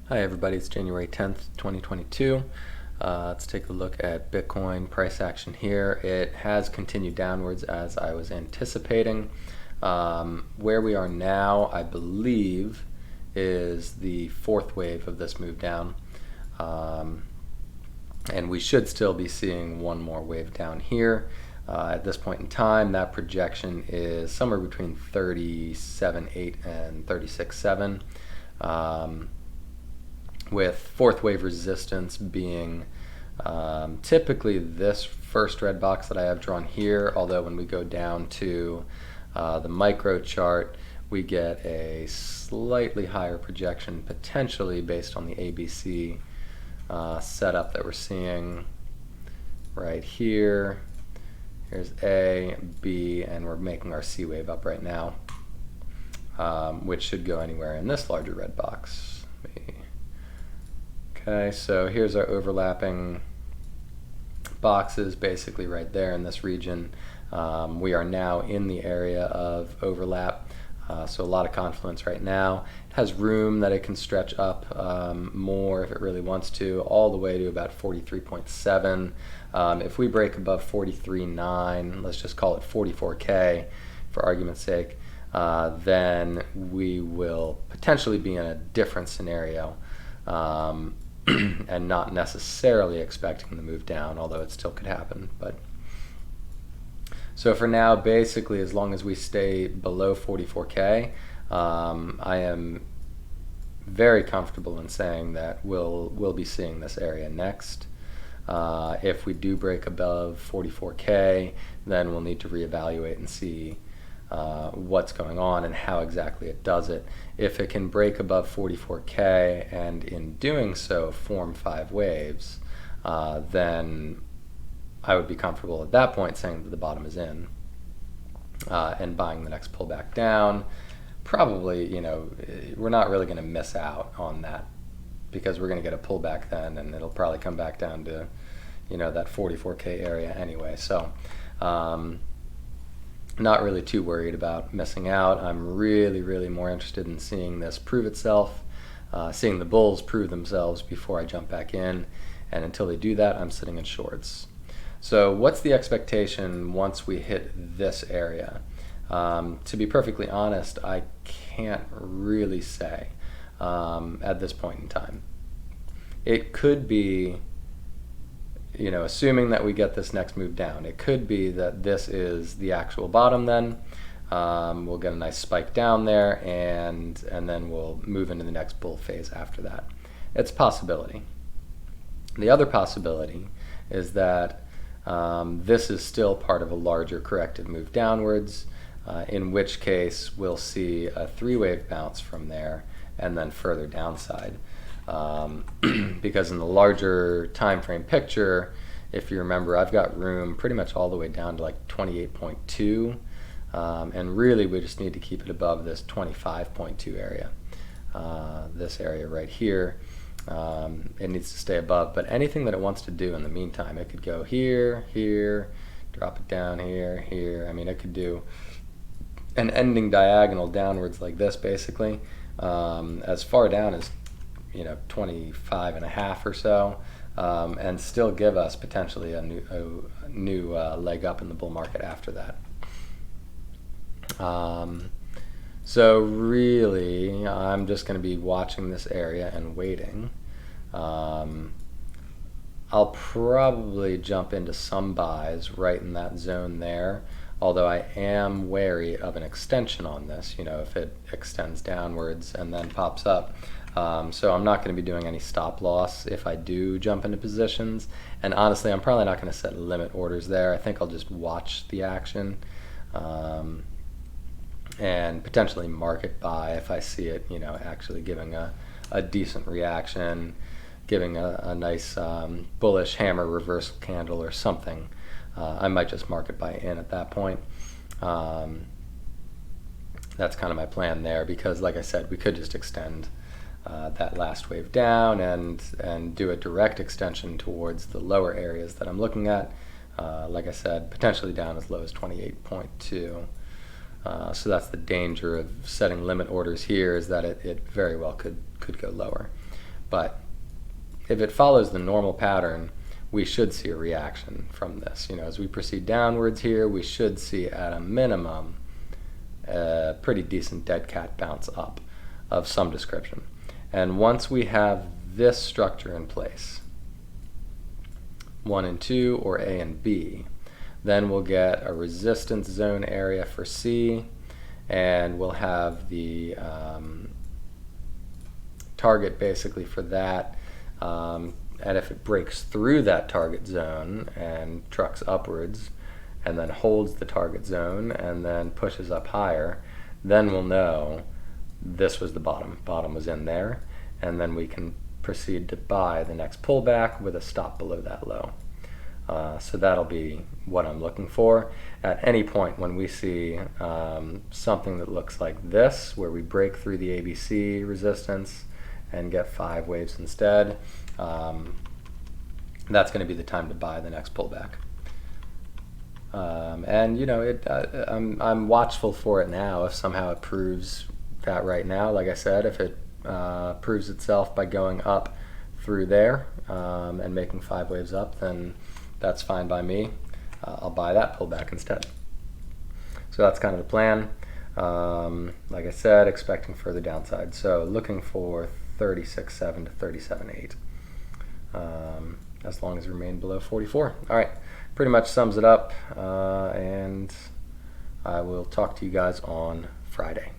Hi everybody, it's January 10th, 2022. Let's take a look at Bitcoin price action here. It has continued downwards as I was anticipating. Where we are now, I believe, is the fourth wave of this move down. And we should still be seeing one more wave down here. At this point in time, that projection is somewhere between 37.8 and 36.7. With fourth wave resistance being typically this first red box that I have drawn here, although when we go down to the micro chart, we get a slightly higher projection, potentially based on the ABC setup that we're seeing right here. Here's A, B, and we're making our C wave up right now, which should go anywhere in this larger red box. Okay, so here's our overlapping boxes basically right there in this region. We are now in the area of overlap, so a lot of confluence right now. It has room that it can stretch up more if it really wants to, all the way to about 43.7. If we break above 43.9, let's just call it 44K for argument's sake, then we will potentially be in a different scenario. And not necessarily expecting the move down, although it still could happen. But so for now, basically, as long as we stay below 44K, I am very comfortable in saying that we'll be seeing this area next. If we do break above 44K, then we'll need to reevaluate and see what's going on and how exactly it does it. If it can break above 44K and in doing so form 5 waves, then I would be comfortable at that point saying that the bottom is in and buying the next pullback down. Probably, we're not really going to miss out on that because we're going to get a pullback then, and it'll probably come back down to, that 44K area anyway. So, not really too worried about missing out. I'm really more interested in seeing this prove itself, seeing the bulls prove themselves before I jump back in, and until they do that, I'm sitting in shorts. So what's the expectation once we hit this area? To be perfectly honest, I can't really say at this point in time. It could be, assuming that we get this next move down, it could be that this is the actual bottom then. We'll get a nice spike down there, and then we'll move into the next bull phase after that. It's a possibility. The other possibility is that this is still part of a larger corrective move downwards, in which case we'll see a 3-wave bounce from there and then further downside. Because in the larger time frame picture, if you remember, I've got room pretty much all the way down to like 28.2, and really we just need to keep it above this 25.2 area, this area right here. It needs to stay above, but anything that it wants to do in the meantime, it could go here, drop it down here. I mean, it could do an ending diagonal downwards like this basically, as far down as 25.5 or so, and still give us potentially a new leg up in the bull market after that. So really, I'm just going to be watching this area and waiting. I'll probably jump into some buys right in that zone there, although I am wary of an extension on this, if it extends downwards and then pops up. So I'm not going to be doing any stop loss if I do jump into positions. And honestly, I'm probably not going to set limit orders there. I think I'll just watch the action and potentially market buy if I see it, actually giving a decent reaction, giving a nice bullish hammer reversal candle or something. I might just market buy in at that point. That's kind of my plan there because, like I said, we could just extend that last wave down and do a direct extension towards the lower areas that I'm looking at. Like I said, potentially down as low as 28.2. So that's the danger of setting limit orders here, is that it very well could go lower. But if it follows the normal pattern, we should see a reaction from this. As we proceed downwards here, we should see at a minimum a pretty decent dead cat bounce up of some description. And once we have this structure in place, 1 and 2 or A and B, then we'll get a resistance zone area for C, and we'll have the target basically for that. And if it breaks through that target zone and trucks upwards and then holds the target zone and then pushes up higher, then we'll know this was the bottom. Bottom was in there, and then we can proceed to buy the next pullback with a stop below that low. So that'll be what I'm looking for. At any point when we see something that looks like this, where we break through the ABC resistance and get 5 waves instead, that's going to be the time to buy the next pullback. And I'm watchful for it now. If somehow it proves that right now, like I said, if it proves itself by going up through there and making 5 waves up, then that's fine by me. I'll buy that pullback instead. So that's kind of the plan. Like I said, expecting further downside. So looking for 36.7 to 37.8. As long as we remain below 44. All right, pretty much sums it up, and I will talk to you guys on Friday.